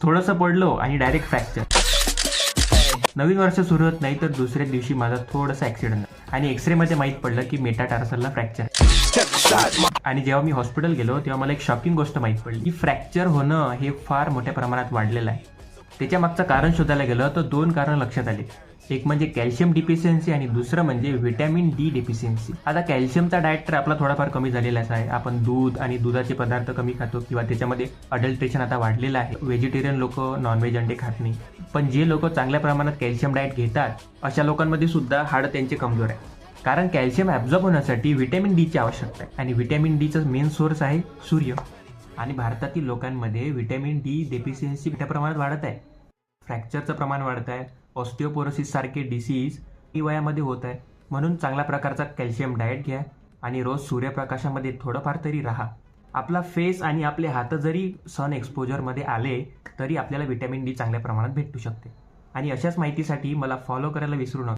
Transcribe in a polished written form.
थोडंसं पडलो आणि डायरेक्ट फ्रॅक्चर. नवीन वर्ष सुरू होत नाही तर दुसऱ्या दिवशी माझा थोडासा ॲक्सिडेंट आणि एक्सरेमध्ये माहीत पडलं की मेटाटार्सलला फ्रॅक्चर. आणि जेव्हा मी हॉस्पिटल गेलो तेव्हा मला एक शॉकिंग गोष्ट माहीत पडली की फ्रॅक्चर होणं हे फार मोठ्या प्रमाणात वाढलेलं आहे. त्याच्या मागचं कारण शोधायला गेलं तर 2 कारण लक्षात आले. एक म्हणजे कॅल्शियम डिफिशियन्सी आणि दुसरं म्हणजे व्हिटॅमिन डी डेफिशियन्सी. आता कॅल्शियमचा डाएट तर आपला थोडाफार कमी झालेलाच आहे. आपण दूध आणि दुधाचे पदार्थ कमी खातो किंवा त्याच्यामध्ये अडल्ट्रेशन आता वाढलेलं आहे. व्हेजिटेरियन लोक नॉनव्हेज अंडे खात नाही. पण जे लोक चांगल्या प्रमाणात कॅल्शियम डाएट घेतात अशा लोकांमध्ये सुद्धा हाड त्यांचे कमजोर आहे. कारण कॅल्शियम ॲब्झॉर्ब होण्यासाठी व्हिटॅमिन डीची आवश्यकता आहे आणि व्हिटॅमिन डीचं मेन सोर्स आहे सूर्य. आणि भारतातील लोकांमध्ये व्हिटॅमिन डी डेफिशियन्सी मोठ्या प्रमाणात वाढत आहे. फ्रॅक्चरचं प्रमाण वाढत आहे. ऑस्टिओपोरोसिस सारखे डिसीज वयामध्ये होत आहे. म्हणून चांगल्या प्रकारचा कॅल्शियम डाएट घ्या आणि रोज सूर्यप्रकाशामध्ये थोडंफार तरी राहा. आपला फेस आणि आपले हात जरी सन एक्सपोजरमध्ये आले तरी आपल्याला व्हिटॅमिन डी चांगल्या प्रमाणात भेटू शकते. आणि अशाच माहितीसाठी मला फॉलो करायला विसरू नका.